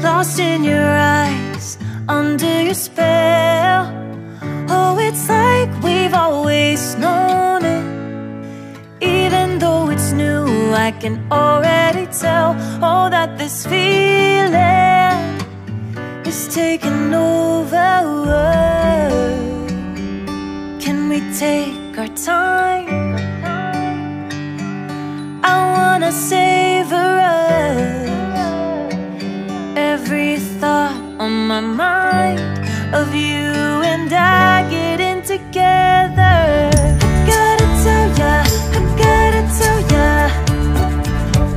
Lost in your eyes, under your spell. Oh, it's like we've always known it. Even though it's new, I can already tell. Oh, that this feeling is taking over. Can we take our time? I wanna savor us. Every thought on my mind of you and I getting together. I gotta tell ya, I gotta tell ya,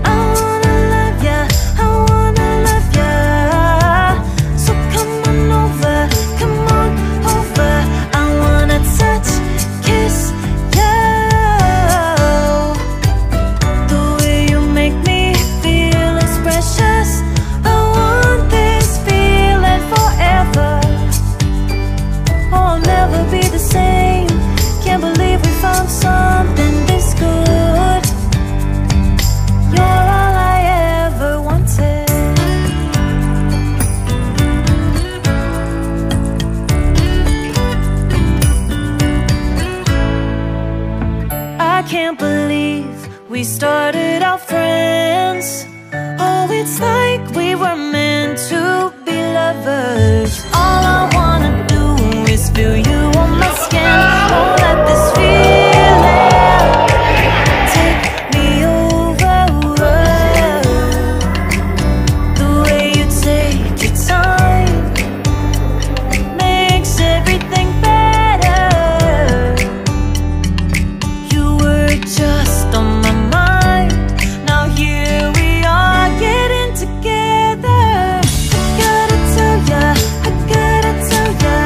I wanna love ya, I wanna love ya. So come on over, come on over. I wanna touch, kiss ya. The way you make me feel is precious. Be the same. Can't believe we found something this good. You're all I ever wanted. I can't believe we started out friends. Oh, it's like we were meant to be lovers. All I wanna do is feel you on my skin. Oh, let this feeling take me over. The way you take your time makes everything better. You were just on my mind. Now here we are getting together. I gotta tell ya, I gotta tell ya,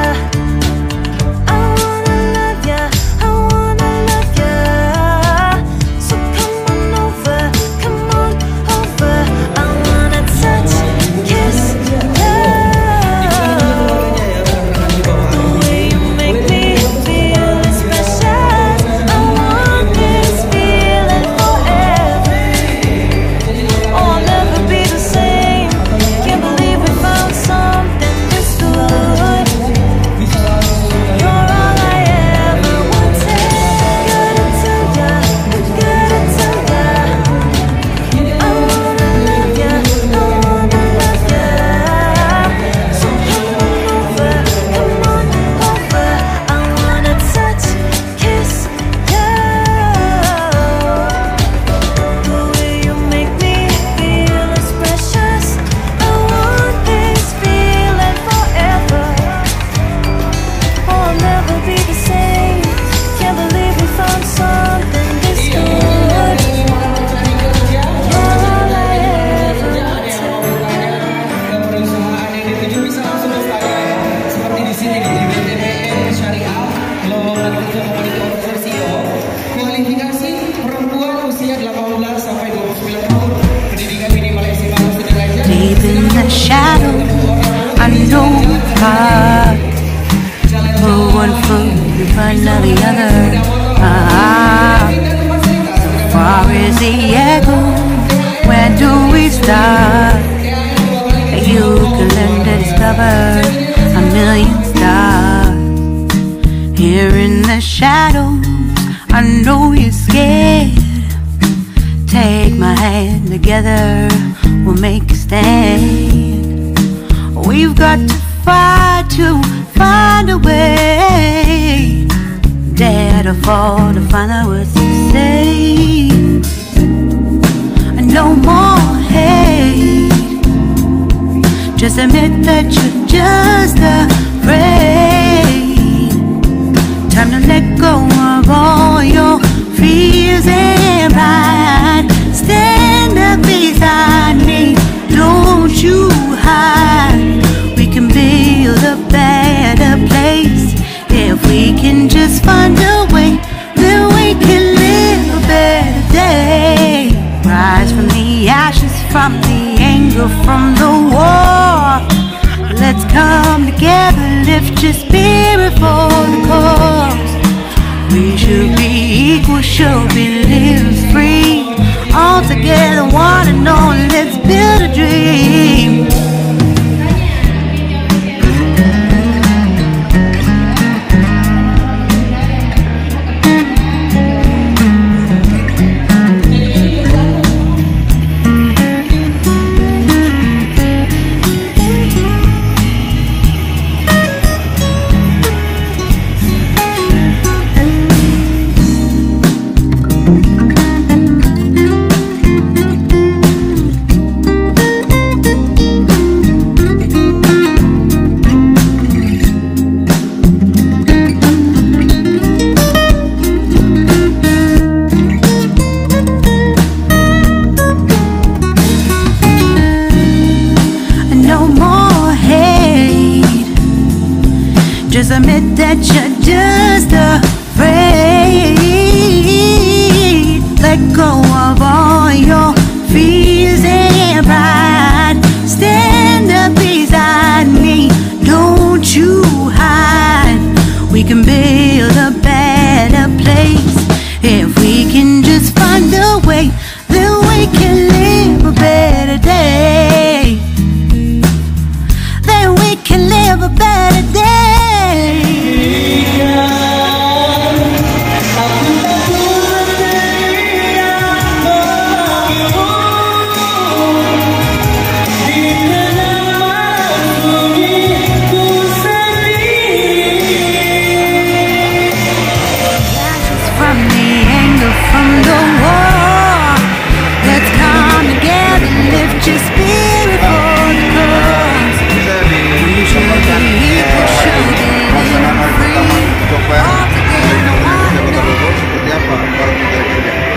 one foot in front of the other. So far as the echo, where do we start? You can learn to discover a million stars. Here in the shadows, I know you're scared. Take my hand, together we'll make a stand. We've got to fight to find a way. Dare to fall to find out what to say. No more hate. Just admit that you're just afraid. together, lift your spirit for the cause. We should be equal, should be living free. All together, one and all, let's build a dream. Just admit that you're just afraid. Let go of all your fears and pride. Stand up beside me, don't you hide. We can build a better place if we can just find a way. Then we can live a better day. Then we can live a better day.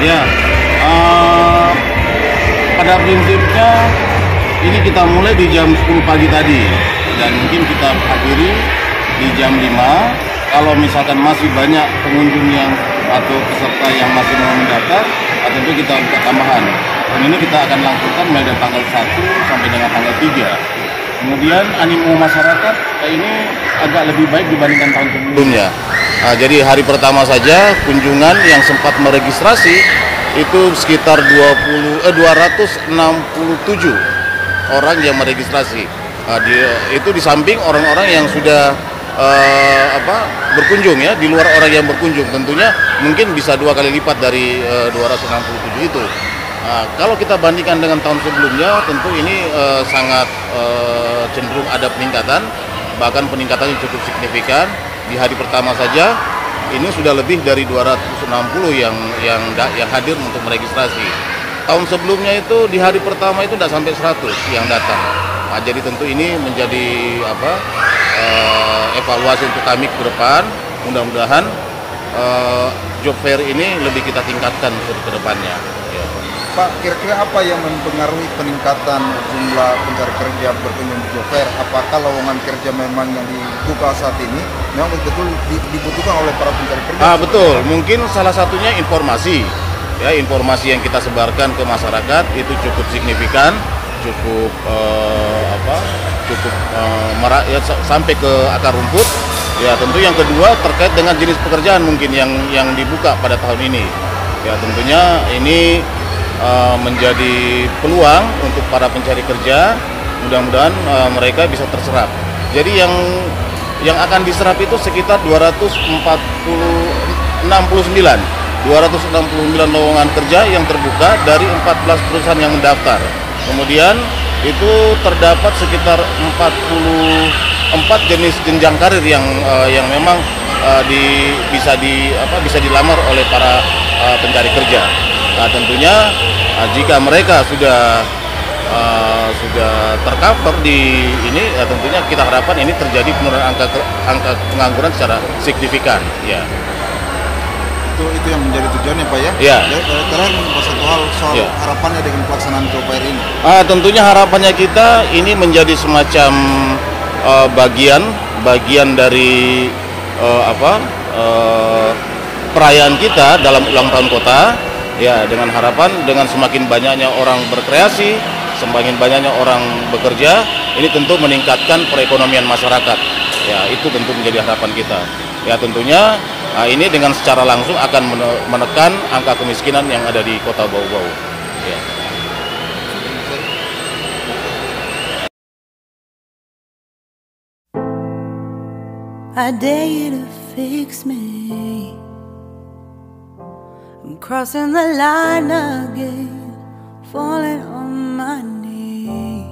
Ya, pada prinsipnya ini kita mulai di jam 10 pagi tadi dan mungkin kita akhiri di jam 5. Kalau misalkan masih banyak pengunjung yang atau peserta yang masih mau mendaftar, tentu kita buka tambahan. Dan ini kita akan langsungkan mulai dari tanggal 1 sampai dengan tanggal 3. Kemudian animo masyarakat ini agak lebih baik dibandingkan tahun sebelumnya. Jadi hari pertama saja kunjungan yang sempat meregistrasi itu sekitar 267 orang yang meregistrasi. Itu di samping orang-orang yang sudah berkunjung ya, di luar orang yang berkunjung, tentunya mungkin bisa 2 kali lipat dari 267 itu. Kalau kita bandingkan dengan tahun sebelumnya, tentu ini sangat cenderung ada peningkatan, bahkan peningkatannya cukup signifikan. Di hari pertama saja ini sudah lebih dari 260 yang hadir untuk meregistrasi. Tahun sebelumnya itu di hari pertama itu tidak sampai 100 yang datang. Jadi tentu ini menjadi evaluasi untuk kami ke depan. Mudah-mudahan job fair ini lebih kita tingkatkan ke depannya. Ya. Pak, kira-kira apa yang mempengaruhi peningkatan jumlah pencari kerja berkunjung di job fair? Apakah lowongan kerja memang yang dibuka saat ini memang betul dibutuhkan oleh para pencari kerja? Betul, mungkin salah satunya informasi. Ya, informasi yang kita sebarkan ke masyarakat itu cukup signifikan, cukup sampai ke akar rumput. Ya, tentu yang kedua terkait dengan jenis pekerjaan mungkin yang dibuka pada tahun ini. Ya, tentunya ini menjadi peluang untuk para pencari kerja. Mudah-mudahan mereka bisa terserap. Jadi yang akan diserap itu sekitar 269 lowongan kerja yang terbuka dari 14 perusahaan yang mendaftar. Kemudian itu terdapat sekitar 44 jenis jenjang karir yang memang bisa dilamar oleh para pencari kerja. Nah, tentunya jika mereka sudah tercover di ini, tentunya kita harapkan ini terjadi penurunan angka pengangguran secara signifikan. Ya. Itu yang menjadi tujuannya, Pak ya? Ya. Terakhir satu hal soal harapannya dengan pelaksanaan job fair ini. Tentunya harapannya kita ini menjadi semacam bagian dari perayaan kita dalam ulang tahun kota. Ya, dengan harapan dengan semakin banyaknya orang berkreasi, semakin banyaknya orang bekerja, ini tentu meningkatkan perekonomian masyarakat. Ya, itu tentu menjadi harapan kita. Ya, tentunya ini dengan secara langsung akan menekan angka kemiskinan yang ada di Kota Bau-Bau. Ya. I dare you to fix me. I'm crossing the line again, falling on my knees.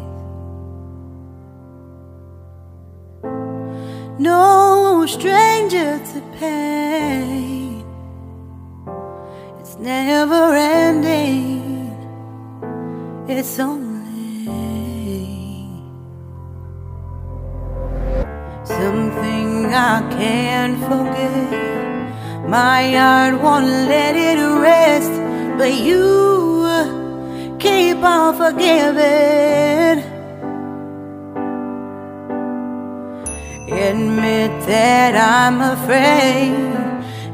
No stranger to pain, it's never ending, it's only something I can't forget. My heart won't let it rest, but you keep on forgiving. Admit that I'm afraid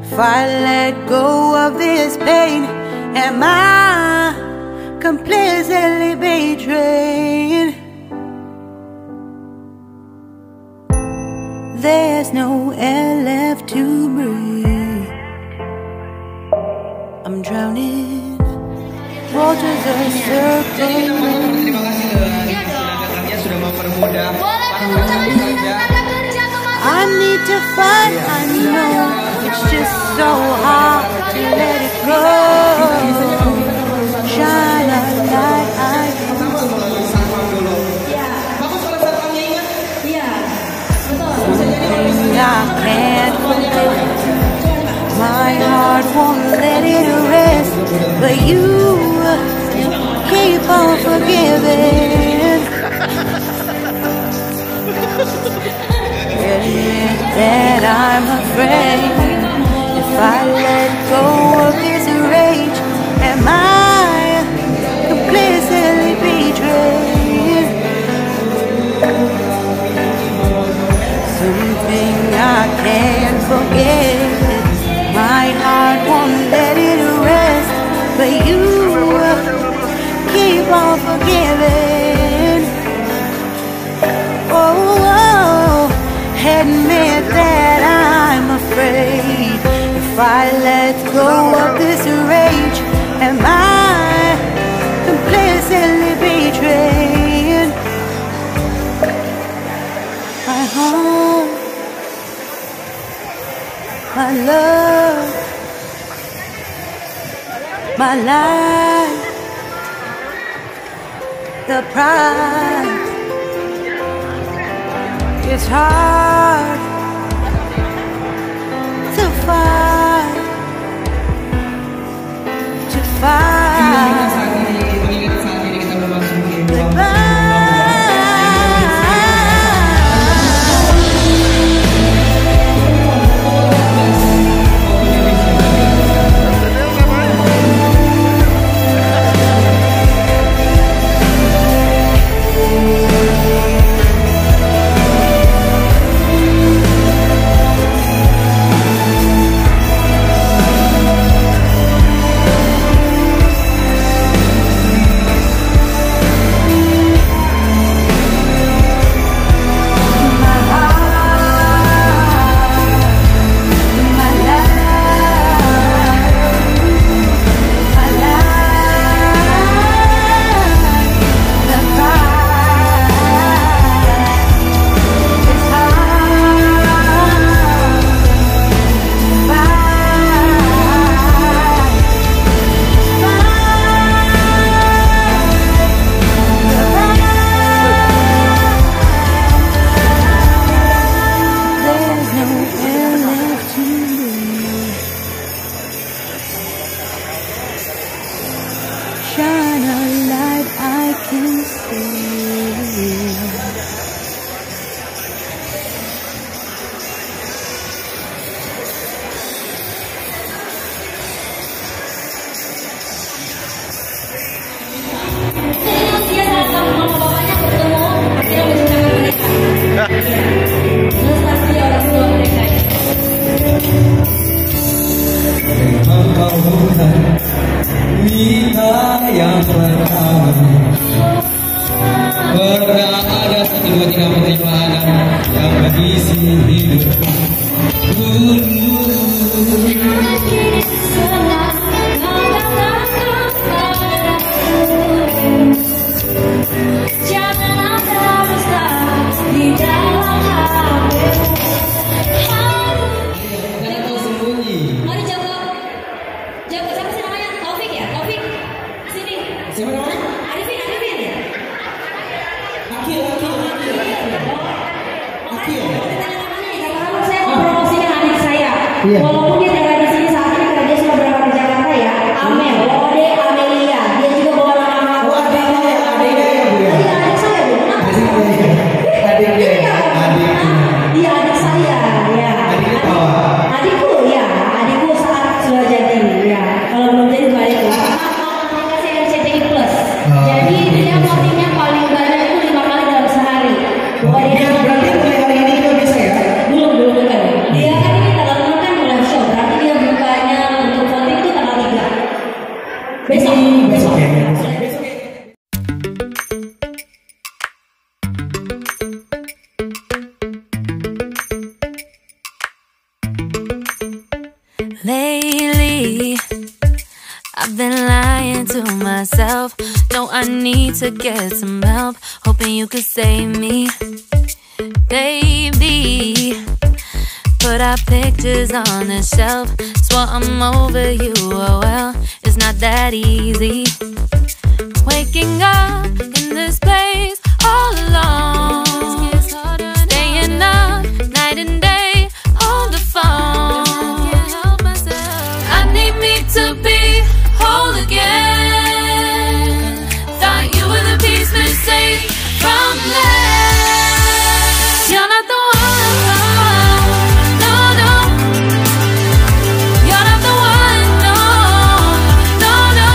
if I let go of this pain, am I completely betrayed? There's no air left to breathe. I'm drowning, waters are circling. Terima kasih silakannya sudah mempermudah para pencari kerja. I need to find, I know it's just so hard to let it go. Shine a light, I can't forget. My heart won't let it rest, but you keep on forgiving. Admit that I'm afraid if I let go of this rage, am I completely betrayed? Something I can't forget. My heart won't let it rest, but you keep on forgiving. Oh, admit that I'm afraid if I let go of this rage, am I completely betrayed? My heart, my love, my life, the pride. It's hard to fight, to fight. Goodbye. menghabisi hidupku. Walaupun dia tidak di sini saat ini karena dia sudah berangkat ke Jakarta ya. Amel, Ode, Amelia, dia juga bawa nama. Oh, adiknya ya, adiknya ya bu ya. Adik saya bu, kenapa? Adiknya ya, adiknya. Iya adik saya ya. Adiknya apa? Adikku ya, adikku saat sudah jadi ya. Kalau belum jadi balik lah. Aplikasi RCTI Plus. Jadi dia votingnya paling banyak itu 5 kali dalam sehari. Bahwa dia berarti mulai hari ini juga bisa ya? Belum kan. Dia kan ini tanggal 6 kan mulai show. Berarti dia bukanya untuk voting itu tanggal 3. Besok ya. Lately, I've been lying to myself. No, I need to get some help. Hoping you could save me, baby. Put our pictures on the shelf. Swore I'm over you, oh well, it's not that easy. Waking up in this place all alone. Staying up night and day on the phone. I need me to be whole again. Thought you were the piece missing from left. You're not the one, no, no. You're not the one, no, no, no.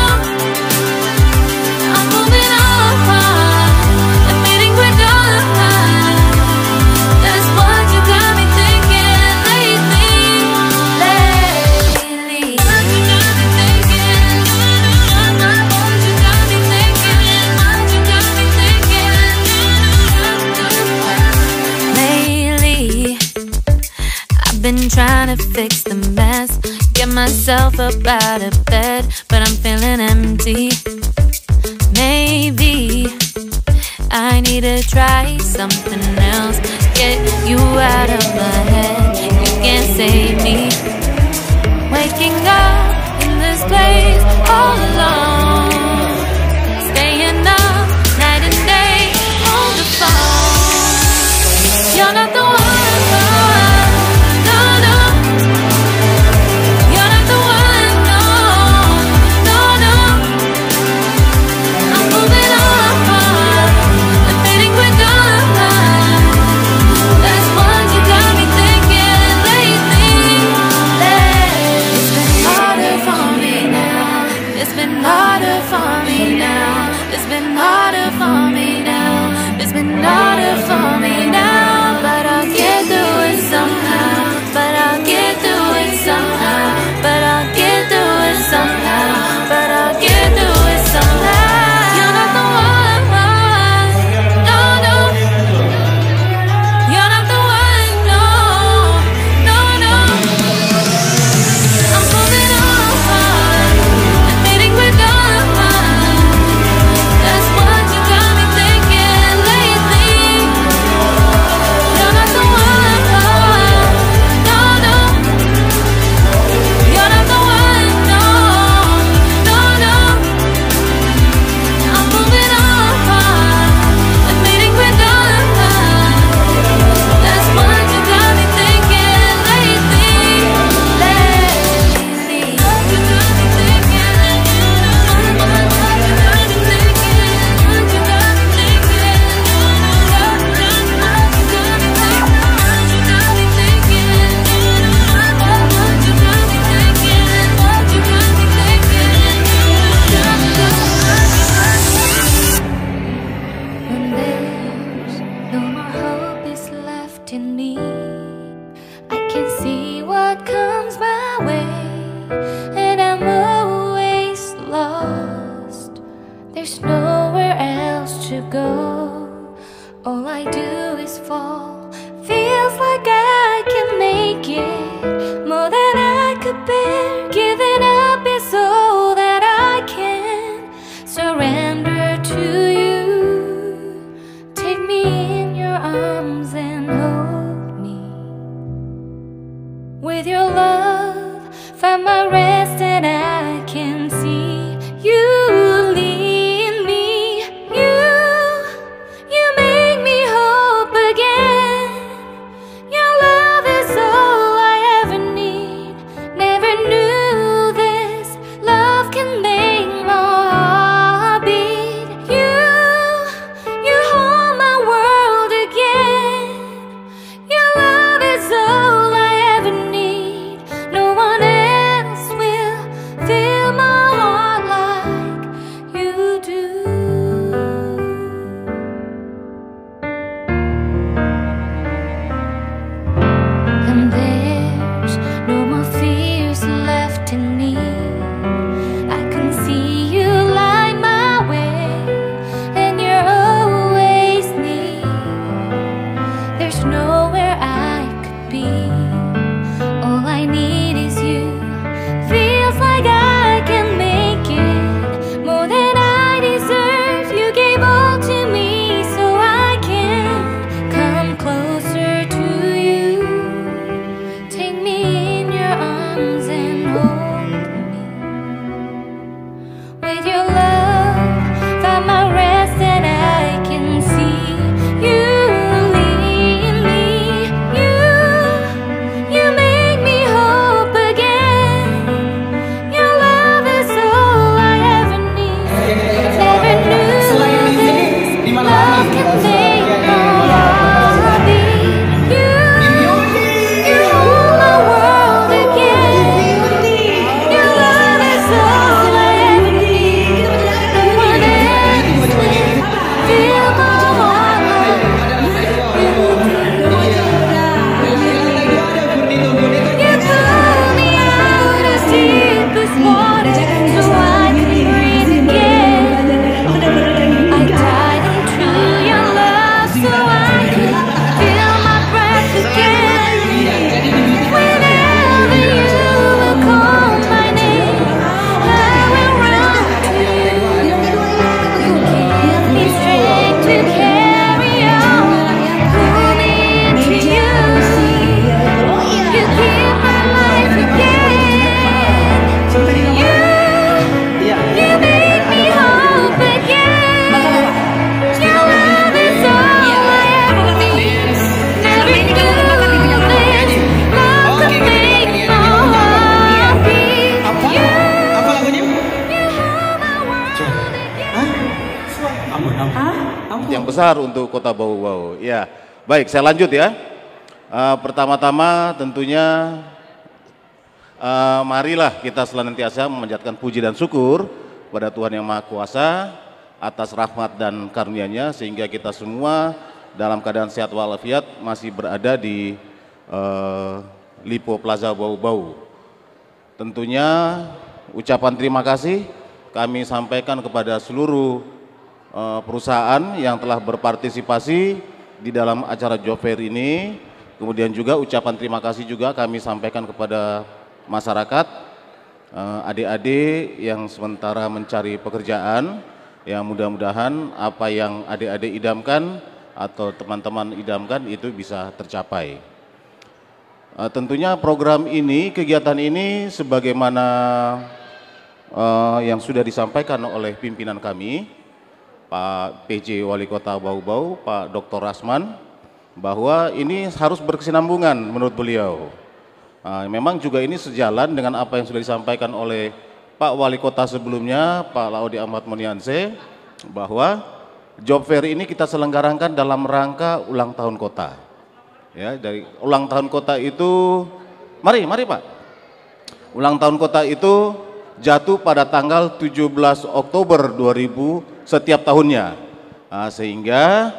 I'm moving on, admitting we're done. That's what you got me thinking lately. What you got me thinking? What you got me thinking? What you got me thinking? Lately, I've been trying to fix the mess, get myself up out of bed, but I'm feeling empty. Maybe I need to try something else, get you out of my head. You can't save me. Waking up in this place all alone. Staying up night and day on the phone. You're not the one, no, no. You're not the one, no, no, no. I'm moving on, admitting we're done. That's what you got me thinking lately. It's been harder for me now. It's been harder for me now. It's been harder for me now. It's been harder for me now. But I'll get through it somehow. But I'll get through it somehow. But I'll get through it somehow. But I'll get through it somehow. You're not the one, no, no. You're not the one, no, no, no. I'm moving on, admitting we're done. That's what you got me thinking lately. You're not the one, no, no. You're not the one, no, no, no. I'm moving on, admitting we're done. That's what you got me thinking lately. What you got me thinking? What you got me thinking? What you got me thinking? What you got me thinking? What you got me thinking? What you got me thinking? When there's no more hope is left in me, I can see what comes my way, and I'm always lost. There's nowhere else to go. All I do is fall, feel find my rest and I can see you lead me. You make me hope again. Your love is all I ever need. Never knew this love can make my heart beat. You hold my world again. Your love is all I ever need. No one else will fill my heart like you do. And there's no more fears left in me. I can see you light my way, and you're always near. There's nowhere I could be. All I need is you. Feels like I can make it more than I deserve. You gave all to me so I can come closer to you. Take me in your arms and hold me. With your love, find my rest and I can see you lead me. You make me hope again. Your love is all I ever need. Never knew this love can make my heart beat. You hold my world again. Your love is all I ever need. No one else will fill my heart like you pull me out of deepest water so I can breathe again. I dive into your love so I can feel my breath again. Whenever you will call my name, I will run to you. You give me strength to carry on. Pull me into you. You give my life again. You make me hope again. Your love is all I ever need. Never knew this love could make my heart beat. You hold my world again. Yang besar untuk Kota Bau-Bau. Ya, baik, saya lanjut ya. Pertama-tama tentunya marilah kita senantiasa memanjatkan puji dan syukur pada Tuhan Yang Maha Kuasa atas rahmat dan karunia-Nya sehingga kita semua dalam keadaan sehat walafiat masih berada di Lipo Plaza Bau-Bau. Tentunya ucapan terima kasih kami sampaikan kepada seluruh perusahaan yang telah berpartisipasi di dalam acara job fair ini. Kemudian juga ucapan terima kasih juga kami sampaikan kepada masyarakat, adik-adik yang sementara mencari pekerjaan, yang mudah-mudahan apa yang adik-adik idamkan atau teman-teman idamkan itu bisa tercapai. Tentunya program ini, kegiatan ini sebagaimana yang sudah disampaikan oleh pimpinan kami, Pak PJ Wali Kota Bau-Bau, Pak Dr. Rasman, bahwa ini harus berkesinambungan menurut beliau. Memang juga ini sejalan dengan apa yang sudah disampaikan oleh Pak Wali Kota sebelumnya, Pak Laode Ahmad Monianse, bahwa job fair ini kita selenggarakan dalam rangka ulang tahun kota. Ya, dari ulang tahun kota itu, mari Pak. Ulang tahun kota itu jatuh pada tanggal 17 Oktober 2000 setiap tahunnya. Sehingga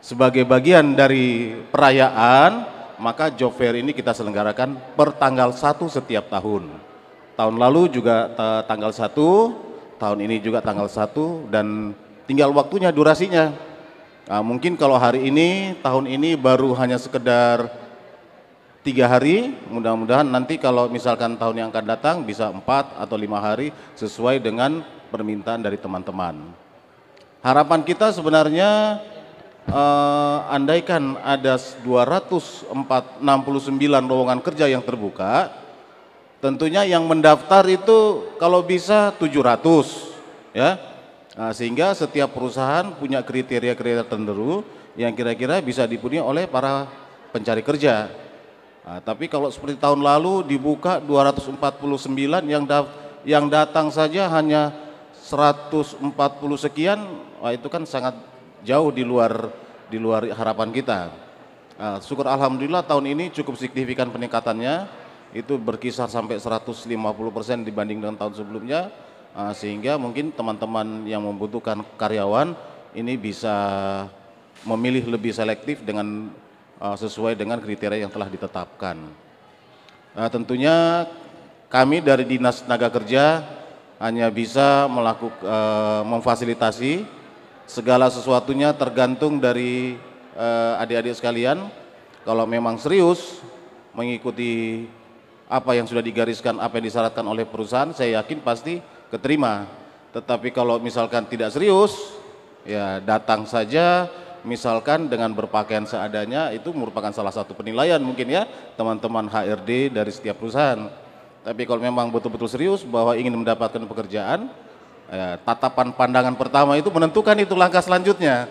sebagai bagian dari perayaan, maka job fair ini kita selenggarakan per tanggal 1 setiap tahun. Tahun lalu juga tanggal 1, tahun ini juga tanggal 1, dan tinggal waktunya, durasinya. Mungkin kalau hari ini, tahun ini baru hanya sekedar 3 hari, mudah-mudahan nanti kalau misalkan tahun yang akan datang bisa 4 atau 5 hari sesuai dengan permintaan dari teman-teman. Harapan kita sebenarnya andaikan ada 269 lowongan kerja yang terbuka, tentunya yang mendaftar itu kalau bisa 700 ya. Sehingga setiap perusahaan punya kriteria-kriteria tertentu yang kira-kira bisa dipenuhi oleh para pencari kerja. Tapi kalau seperti tahun lalu dibuka 249 yang datang saja hanya 140 sekian, itu kan sangat jauh di luar harapan kita. Syukur alhamdulillah tahun ini cukup signifikan peningkatannya, itu berkisar sampai 150% dibanding dengan tahun sebelumnya, sehingga mungkin teman-teman yang membutuhkan karyawan ini bisa memilih lebih selektif dengan sesuai dengan kriteria yang telah ditetapkan. Tentunya kami dari Dinas Tenaga Kerja hanya bisa memfasilitasi, segala sesuatunya tergantung dari adik-adik sekalian. Kalau memang serius mengikuti apa yang sudah digariskan, apa yang disyaratkan oleh perusahaan, saya yakin pasti keterima. Tetapi kalau misalkan tidak serius, ya datang saja misalkan dengan berpakaian seadanya, itu merupakan salah satu penilaian mungkin ya teman-teman HRD dari setiap perusahaan. Tapi kalau memang betul-betul serius bahwa ingin mendapatkan pekerjaan, tatapan pandangan pertama itu menentukan itu langkah selanjutnya,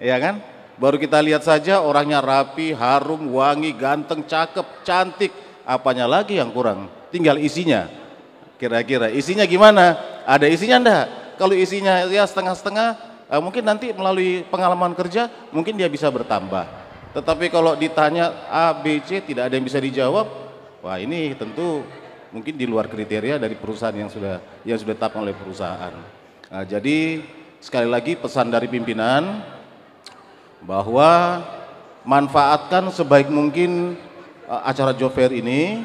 ya kan? Baru kita lihat saja orangnya rapi, harum, wangi, ganteng, cakep, cantik, apanya lagi yang kurang? Tinggal isinya. Kira-kira isinya gimana? Ada isinya enggak? Kalau isinya ya setengah-setengah, mungkin nanti melalui pengalaman kerja mungkin dia bisa bertambah. Tetapi kalau ditanya A, B, C tidak ada yang bisa dijawab, wah ini tentu mungkin di luar kriteria dari perusahaan yang sudah ditetapkan oleh perusahaan. Jadi sekali lagi pesan dari pimpinan bahwa manfaatkan sebaik mungkin acara job fair ini,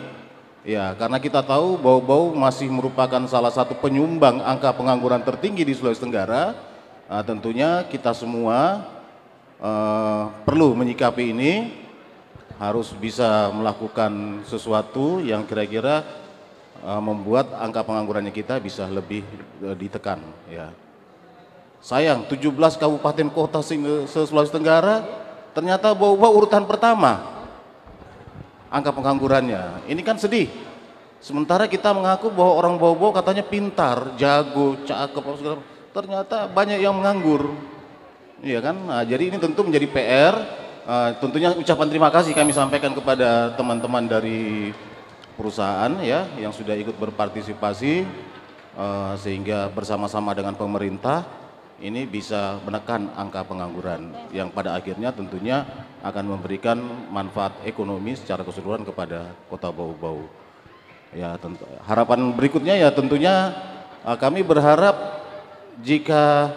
ya karena kita tahu Bau-Bau masih merupakan salah satu penyumbang angka pengangguran tertinggi di Sulawesi Tenggara. Tentunya kita semua perlu menyikapi ini, harus bisa melakukan sesuatu yang kira-kira membuat angka penganggurannya kita bisa lebih ditekan ya. Sayang 17 kabupaten kota se-Sulawesi Tenggara ternyata Bau-Bau urutan pertama angka penganggurannya. Ini kan sedih. Sementara kita mengaku bahwa orang Bau-Bau katanya pintar, jago, cakep, segala, ternyata banyak yang menganggur. Iya kan? Jadi ini tentu menjadi PR. Tentunya ucapan terima kasih kami sampaikan kepada teman-teman dari perusahaan ya yang sudah ikut berpartisipasi, sehingga bersama-sama dengan pemerintah ini bisa menekan angka pengangguran yang pada akhirnya tentunya akan memberikan manfaat ekonomi secara keseluruhan kepada Kota Bau-Bau. Ya, harapan berikutnya ya tentunya kami berharap jika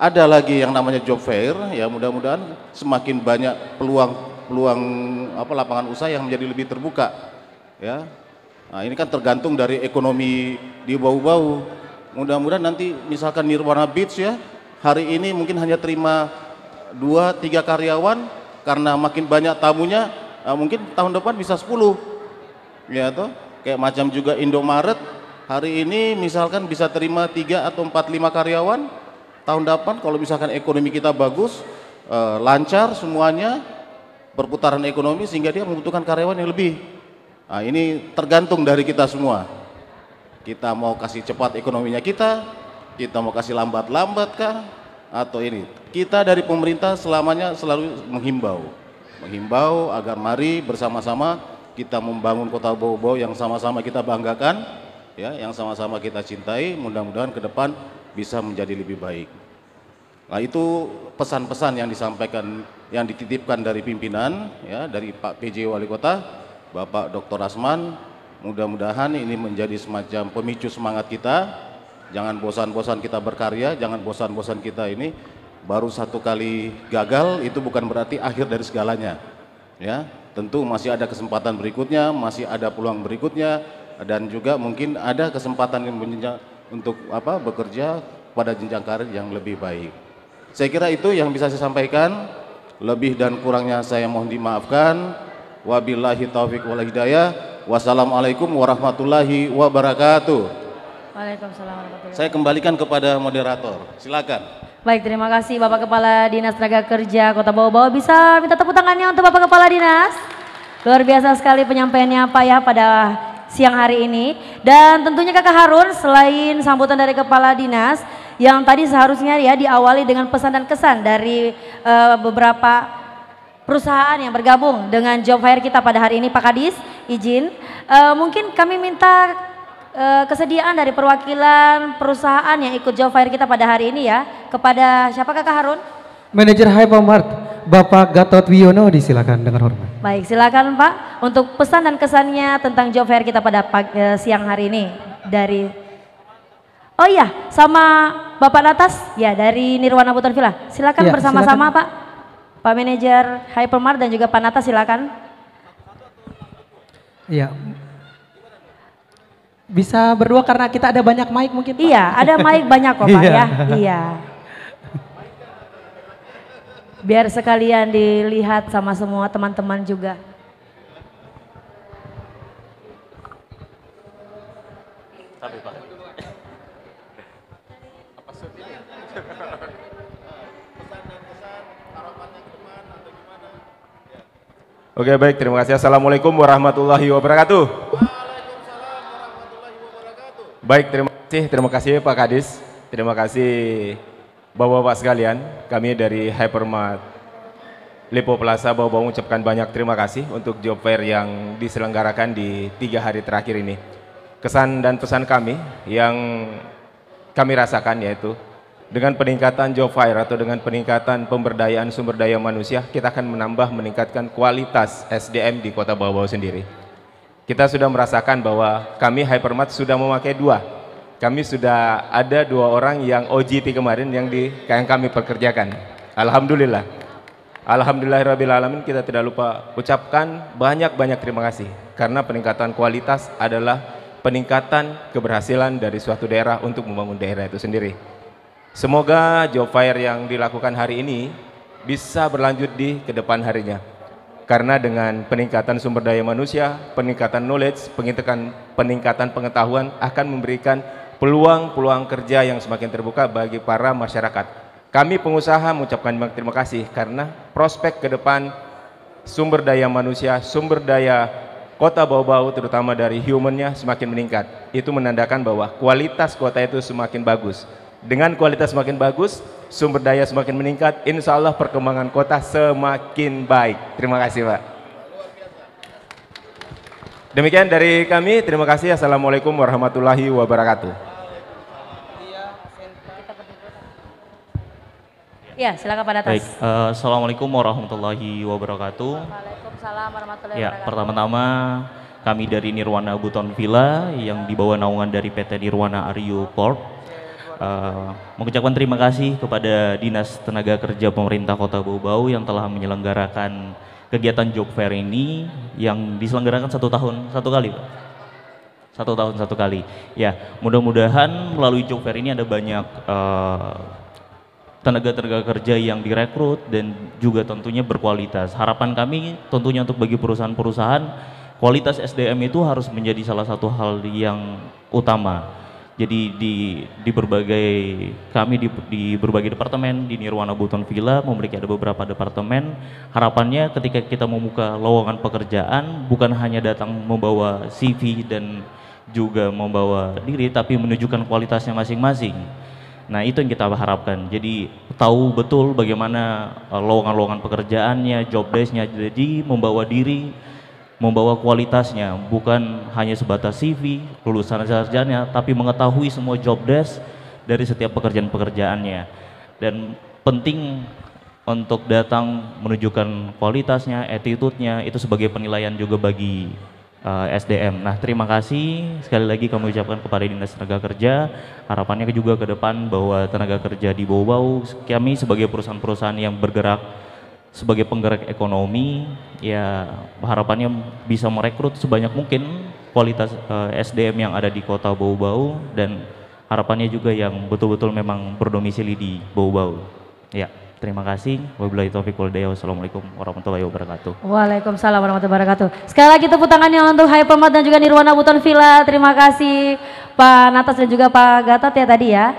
ada lagi yang namanya job fair, ya mudah-mudahan semakin banyak peluang lapangan usaha yang menjadi lebih terbuka. Ya, ini kan tergantung dari ekonomi di Bau-Bau. Mudah-mudahan nanti misalkan Nirwana Beach ya, hari ini mungkin hanya terima 2-3 karyawan, karena makin banyak tamunya, mungkin tahun depan bisa 10. Ya toh, kayak macam juga Indomaret, hari ini misalkan bisa terima 3 atau 4-5 karyawan, tahun depan kalau misalkan ekonomi kita bagus, lancar semuanya, perputaran ekonomi sehingga dia membutuhkan karyawan yang lebih. Ini tergantung dari kita semua. Kita mau kasih cepat ekonominya kita mau kasih lambat-lambat kah? Atau ini, kita dari pemerintah selamanya selalu menghimbau agar mari bersama-sama kita membangun Kota Bau-Bau yang sama-sama kita banggakan, ya, yang sama-sama kita cintai. Mudah-mudahan ke depan bisa menjadi lebih baik. Nah, itu pesan-pesan yang disampaikan, yang dititipkan dari pimpinan, ya, dari Pak PJ Wali Kota, Bapak Dr. Asman. Mudah-mudahan ini menjadi semacam pemicu semangat kita. Jangan bosan-bosan kita berkarya, jangan bosan-bosan kita ini baru satu kali gagal itu bukan berarti akhir dari segalanya. Ya, tentu masih ada kesempatan berikutnya, masih ada peluang berikutnya, dan juga mungkin ada kesempatan untuk bekerja pada jenjang karir yang lebih baik. Saya kira itu yang bisa saya sampaikan. Lebih dan kurangnya saya mohon dimaafkan. Wabillahi taufiq wal hidayah. Wassalamualaikum warahmatullahi wabarakatuh. Waalaikumsalam warahmatullahi wabarakatuh. Saya kembalikan kepada moderator. Silakan. Baik, terima kasih Bapak Kepala Dinas Tenaga Kerja Kota Bau-Bau. Bisa minta tepuk tangannya untuk Bapak Kepala Dinas. Luar biasa sekali penyampaiannya Pak ya pada siang hari ini. Dan tentunya Kakak Harun, selain sambutan dari Kepala Dinas yang tadi seharusnya ya diawali dengan pesan dan kesan dari beberapa perusahaan yang bergabung dengan job fair kita pada hari ini. Pak Kadis, izin mungkin kami minta kesediaan dari perwakilan perusahaan yang ikut job fair kita pada hari ini ya. Kepada siapa Kakak Harun? Manajer Hypermart, Bapak Gatot Wiono, disilakan dengan hormat. Baik, silakan Pak untuk pesan dan kesannya tentang job fair kita pada siang hari ini dari. Oh iya, sama Bapak Natas ya dari Nirwana Buton Villa. Silakan Ya, bersama-sama silakan. Pak Manajer Hypermart dan juga Pak Natas, silakan. Iya. Bisa berdua karena kita ada banyak mic mungkin Pak? Iya, ada mic banyak kok Pak ya. Iya. Biar sekalian dilihat sama semua teman-teman juga. Oke baik, terima kasih. Assalamualaikum warahmatullahi wabarakatuh. Baik, terima kasih Pak Kadis, terima kasih Bapak-bapak sekalian. Kami dari Hypermart Lipo Plaza Bau-Bau mengucapkan banyak terima kasih untuk job fair yang diselenggarakan di 3 hari terakhir ini. Kesan dan pesan kami yang kami rasakan yaitu dengan peningkatan job fair atau dengan peningkatan pemberdayaan sumber daya manusia, kita akan meningkatkan kualitas SDM di Kota Bau-Bau sendiri. Kita sudah merasakan bahwa kami Hypermart sudah memakai 2. Kami sudah ada 2 orang yang OJT kemarin yang kami pekerjakan. Alhamdulillah. Alhamdulillahirrabbilalamin, kita tidak lupa ucapkan banyak-banyak terima kasih. Karena peningkatan kualitas adalah peningkatan keberhasilan dari suatu daerah untuk membangun daerah itu sendiri. Semoga job fair yang dilakukan hari ini bisa berlanjut di kedepan harinya. Karena dengan peningkatan sumber daya manusia, peningkatan knowledge, peningkatan pengetahuan akan memberikan peluang-peluang kerja yang semakin terbuka bagi para masyarakat. Kami pengusaha mengucapkan terima kasih karena prospek ke depan sumber daya manusia, sumber daya Kota Bau-Bau terutama dari humannya semakin meningkat. Itu menandakan bahwa kualitas kota itu semakin bagus. Dengan kualitas semakin bagus, sumber daya semakin meningkat, insya Allah perkembangan kota semakin baik. Terima kasih Pak. Demikian dari kami, terima kasih. Assalamualaikum warahmatullahi wabarakatuh. Ya, silakan Pak Natas. Baik, Assalamualaikum warahmatullahi wabarakatuh. Waalaikumsalam warahmatullahi Ya, wabarakatuh. pertama-tama kami dari Nirwana Buton Villa yang dibawa naungan dari PT Nirwana Aryo Corp. Mengucapkan terima kasih kepada Dinas Tenaga Kerja Pemerintah Kota Bau-Bau yang telah menyelenggarakan kegiatan job fair ini yang diselenggarakan 1 tahun 1 kali, Pak. 1 tahun 1 kali. Ya, mudah-mudahan melalui job fair ini ada banyak tenaga-tenaga kerja yang direkrut dan juga tentunya berkualitas. Harapan kami tentunya untuk bagi perusahaan-perusahaan, kualitas SDM itu harus menjadi salah satu hal yang utama. Jadi di berbagai di berbagai departemen di Nirwana Buton Villa memiliki ada beberapa departemen. Harapannya ketika kita membuka lowongan pekerjaan bukan hanya datang membawa CV dan juga membawa diri, tapi menunjukkan kualitasnya masing-masing. Nah itu yang kita harapkan. Jadi tahu betul bagaimana lowongan-lowongan pekerjaannya, job desk-nya. Jadi membawa diri, membawa kualitasnya, bukan hanya sebatas CV, lulusan sarjana, tapi mengetahui semua job desk dari setiap pekerjaan-pekerjaannya. Dan penting untuk datang menunjukkan kualitasnya, attitude-nya, itu sebagai penilaian juga bagi SDM. Nah terima kasih sekali lagi kami ucapkan kepada Dinas Tenaga Kerja. Harapannya juga ke depan bahwa tenaga kerja di Bau-Bau, kami sebagai perusahaan-perusahaan yang bergerak sebagai penggerak ekonomi, ya harapannya bisa merekrut sebanyak mungkin kualitas SDM yang ada di Kota Bau-Bau dan harapannya juga yang betul-betul memang berdomisili di Bau-Bau. Ya, terima kasih. Wabillahi taufiq wal hidayah. Wassalamualaikum warahmatullahi wabarakatuh. Waalaikumsalam warahmatullahi wabarakatuh. Sekali lagi tepuk tangannya untuk Hypermart dan juga Nirwana Buton Villa. Terima kasih Pak Natas dan juga Pak Gatot ya tadi ya.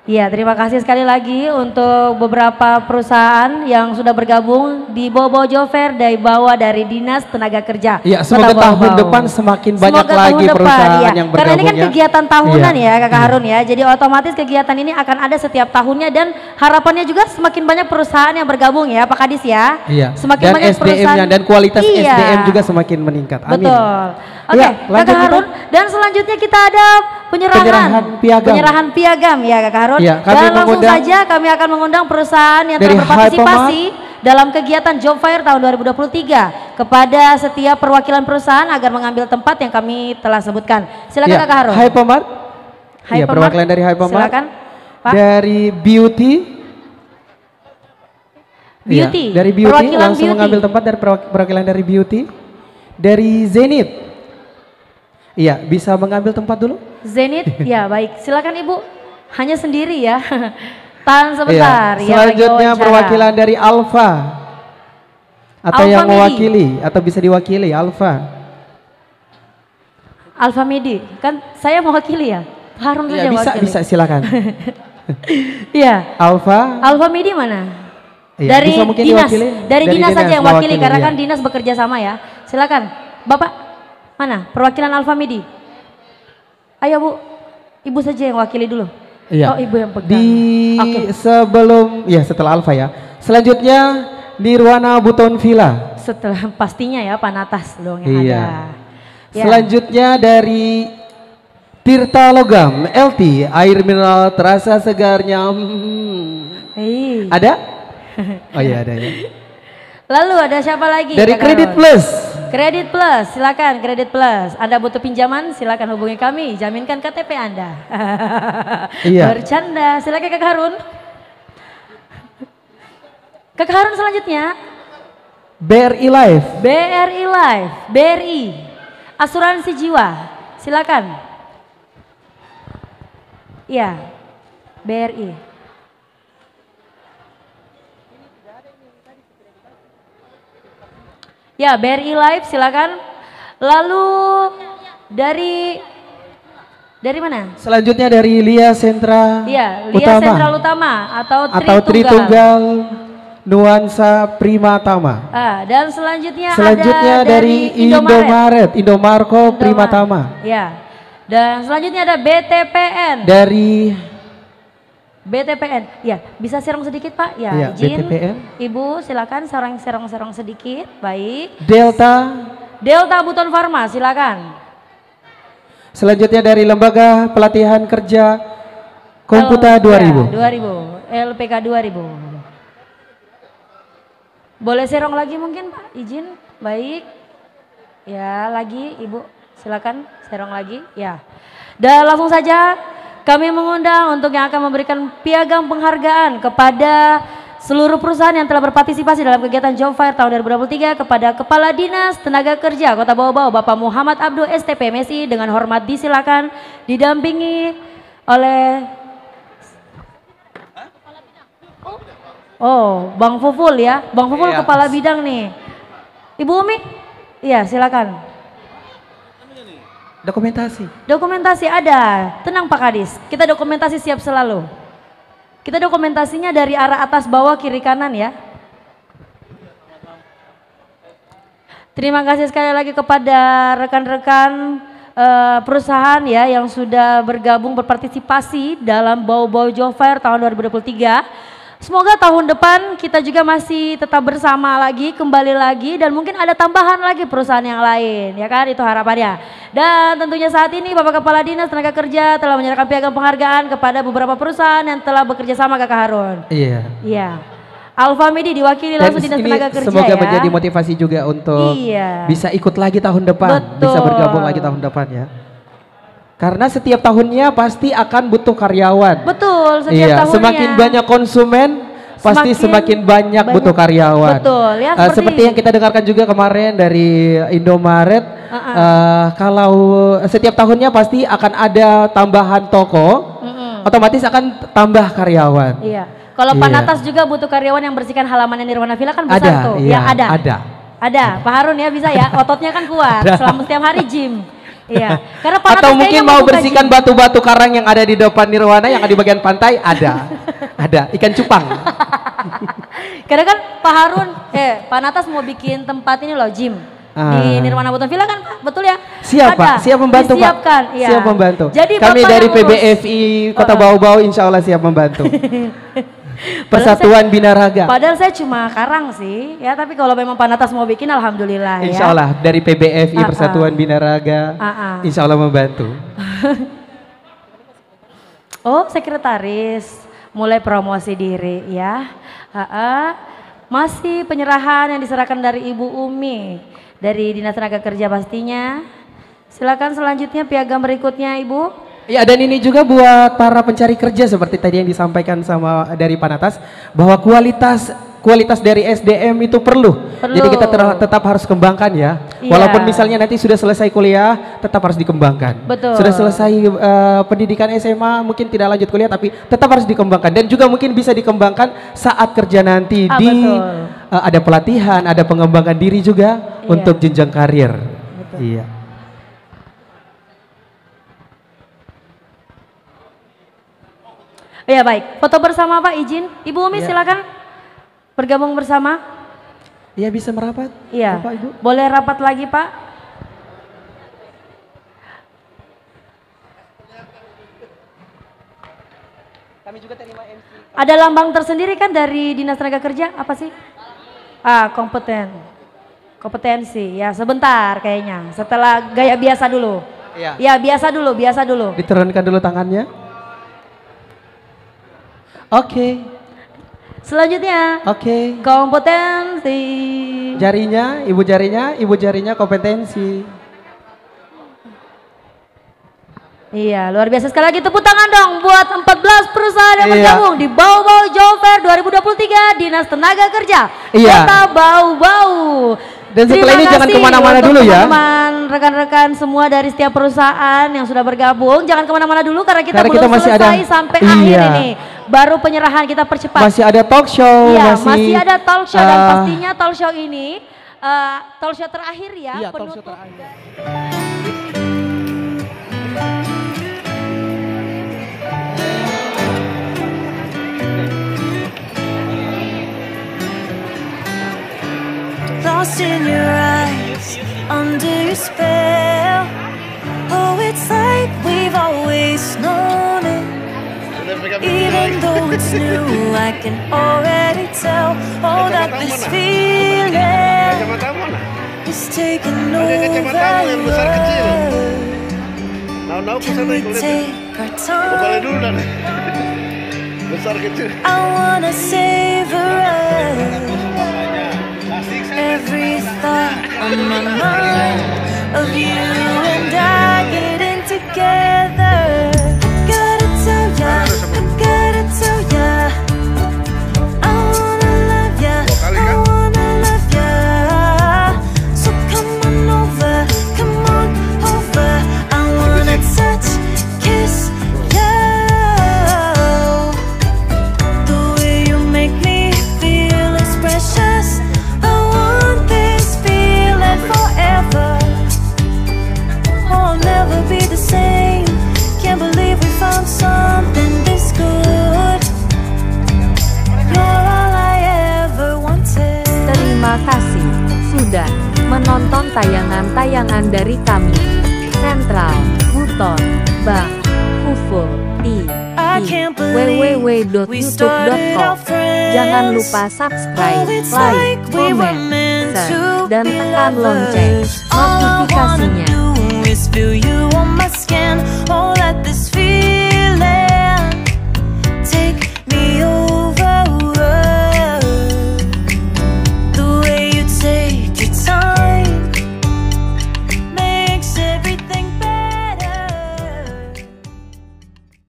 Iya, terima kasih sekali lagi untuk beberapa perusahaan yang sudah bergabung di Bobo Job Fair dari Dinas Tenaga Kerja. Iya, semoga tahun depan semakin banyak lagi perusahaan yang bergabung. Karena ini kan kegiatan tahunan iya. ya Kakak Harun ya. Jadi otomatis kegiatan ini akan ada setiap tahunnya dan harapannya juga semakin banyak perusahaan yang bergabung ya Pak Kadis ya. Iya. Semakin dan banyak SDM-nya dan kualitas iya. SDM juga semakin meningkat. Amin. Betul. Oke, Ya, Kakak Harun. Dan selanjutnya kita ada penyerahan piagam ya Kakak Harun. Ya, dan langsung saja kami akan mengundang perusahaan yang telah berpartisipasi dalam kegiatan Job Fair tahun 2023 kepada setiap perwakilan perusahaan agar mengambil tempat yang kami telah sebutkan. Silakan Kakak Harun. Hypermart. Ya, perwakilan dari Hypermart. Silakan. Pak. Dari Beauty. Ya, dari Beauty perwakilan langsung Beauty. mengambil tempat dari perwakilan dari Beauty. Dari Zenith. Iya, bisa mengambil tempat dulu? Zenith, ya baik. Silakan Ibu. Hanya sendiri ya. Tahan sebentar. Iya. Selanjutnya perwakilan dari Alfa. Atau Alpha yang Medi. mewakili atau bisa diwakili Alfa. Alfa Medi. Kan saya mewakili ya. Harun saja Ya, bisa silakan. Iya. Alfa Medi mana? Iya, Dari bisa mungkin dinas, diwakili. dari dinas saja yang wakili karena iya. kan dinas bekerja sama ya. Silakan, Bapak mana perwakilan Alfa Medi? Ayo Bu, Ibu saja yang wakili dulu. Iya. Oh Ibu yang pegang. Setelah Alfa ya. Selanjutnya Nirwana Buton Villa. Setelah pastinya ya Panatas dong yang Iya. ada. Ya. Selanjutnya dari Tirta Logam LT, air mineral terasa segarnya. Ada? Oh iya ada ya. Lalu ada siapa lagi? Dari Kakak Kredit Ron? Plus. Kredit Plus, silakan Kredit Plus. Anda butuh pinjaman, silakan hubungi kami. Jaminkan KTP Anda. Iya. Bercanda, silakan Kakak Harun. Kakak Harun selanjutnya. BRI Life. BRI Life, BRI, asuransi jiwa. Silakan. Iya, BRI. Ya, BRI Live silakan. Lalu dari mana? Selanjutnya dari Lia Sentra Iya, Lia Utama. Sentral Utama atau Tritunggal Nuansa Primatama. Dan selanjutnya ada dari Indomarko Primatama. Ya. Dan selanjutnya ada BTPN. Dari BTPN, ya bisa serong sedikit Pak, ya, ya izin. BTPN. Ibu silakan serong sedikit, baik. Delta Buton Pharma, silakan. Selanjutnya dari Lembaga Pelatihan Kerja Komputa 2000. LPK 2000. Boleh serong lagi mungkin Pak, izin, baik. Ya lagi Ibu, silakan serong lagi, ya. Dan langsung saja kami mengundang untuk yang akan memberikan piagam penghargaan kepada seluruh perusahaan yang telah berpartisipasi dalam kegiatan Job Fair tahun 2023 kepada Kepala Dinas Tenaga Kerja Kota Bau-Bau Bapak Muhammad Abdul STP MSI dengan hormat disilakan didampingi oleh Bang Fuful ya, Bang Fuful iya. Kepala Bidang nih. Ibu Umi, iya silakan. Dokumentasi ada, tenang Pak Kadis, kita dokumentasi siap selalu. Kita dokumentasinya dari arah atas bawah kiri kanan ya. Terima kasih sekali lagi kepada rekan-rekan perusahaan ya yang sudah bergabung berpartisipasi dalam Bau-Bau Job Fair tahun 2023. Semoga tahun depan kita juga masih tetap bersama lagi, kembali lagi dan mungkin ada tambahan lagi perusahaan yang lain ya kan, itu harapannya. Dan tentunya saat ini Bapak Kepala Dinas Tenaga Kerja telah menyerahkan piagam penghargaan kepada beberapa perusahaan yang telah bekerja sama Kakak Harun. Iya. Iya. Alfa Medi diwakili langsung Dinas Tenaga Kerja semoga ya. menjadi motivasi juga untuk bisa ikut lagi tahun depan, bisa bergabung lagi tahun depan ya. Karena setiap tahunnya pasti akan butuh karyawan. Betul, setiap tahunnya. Semakin banyak konsumen, pasti semakin banyak butuh karyawan. Betul, ya seperti yang kita dengarkan juga kemarin dari Indomaret, kalau setiap tahunnya pasti akan ada tambahan toko, otomatis akan tambah karyawan. Iya. Kalau Panatas juga butuh karyawan yang bersihkan halamannya Nirwana Villa kan besar tuh. Iya, ya ada. Pak Harun ya bisa ya, ototnya kan kuat. Selama setiap hari gym. Iya, karena Panatas Atau mungkin kayaknya mau membuka bersihkan gym. batu-batu karang yang ada di depan Nirwana yang ada di bagian pantai ada. Ada ikan cupang. Karena kan Pak Harun, Pak Natas mau bikin tempat ini loh, gym. Di Nirwana Bouton Villa kan Pak, betul ya? Siap Ada, Pak, siap membantu disiapkan, Pak. iya. Siap membantu. Jadi kami Bapak dari yang ngurus. PBFI Kota Bau-Bau insya Allah siap membantu. Persatuan Binaraga. Padahal saya cuma karang sih, ya tapi kalau memang Pak Natas mau bikin alhamdulillah ya. Insya Allah dari PBFI Persatuan Binaraga insya Allah membantu. Oh sekretaris, mulai promosi diri ya. Masih penyerahan yang diserahkan dari Ibu Umi dari Dinas Tenaga Kerja pastinya. Silakan selanjutnya piagam berikutnya Ibu. Ya dan ini juga buat para pencari kerja seperti tadi yang disampaikan sama dari Panatas bahwa kualitas dari SDM itu perlu. Jadi kita tetap harus kembangkan ya. Iya. Walaupun misalnya nanti sudah selesai kuliah tetap harus dikembangkan. Betul. Sudah selesai pendidikan SMA mungkin tidak lanjut kuliah tapi tetap harus dikembangkan dan juga mungkin bisa dikembangkan saat kerja nanti ada pelatihan, ada pengembangan diri juga untuk jenjang karir. Betul. Iya. Ya baik, foto bersama Pak izin. Ibu Umi silakan bergabung bersama. Iya bisa merapat. Iya. Bapak, Ibu. Boleh rapat lagi Pak. Kami juga terima MC. Ada lambang tersendiri kan dari Dinas Tenaga Kerja apa sih? Kompetensi. Ya sebentar kayaknya. Setelah gaya biasa dulu. Iya. Ya biasa dulu. Diturunkan dulu tangannya. Oke. Selanjutnya. Oke. Kompetensi. Ibu jarinya kompetensi. Iya, luar biasa sekali lagi tepuk tangan dong buat 14 perusahaan yang bergabung di Bau-Bau Job Fair 2023 Dinas Tenaga Kerja Kota Bau-Bau. Dan setelah ini jangan kemana-mana dulu ya. Teman-teman, rekan-rekan semua dari setiap perusahaan yang sudah bergabung, jangan kemana-mana dulu karena kita belum masih selesai ada, sampai akhir ini. Baru penyerahan kita percepat. Masih ada talk show. Iya, masih ada talk show dan pastinya talk show ini talk show terakhir ya. Iya, talk show terakhir. Lost in your eyes, under your spell. Oh, it's like we've always known it. Even though it's new, I can already tell. Oh, that this feeling is taking over. Can we take our time? I wanna savor every thought on my mind of you and I getting together. Gotta tell ya, I wanna love ya, so come on over, I wanna touch, kiss you. The way you make me feel is precious. Never be the same. Can't believe we found something this good. You're all I ever wanted. Terima kasih sudah menonton tayangan-tayangan dari kami. Sentral, Buton, Bank, Huful, www.youtube.com. Jangan lupa subscribe, like, komen, share, dan tekan lonceng notifikasinya. Feel you on my skin.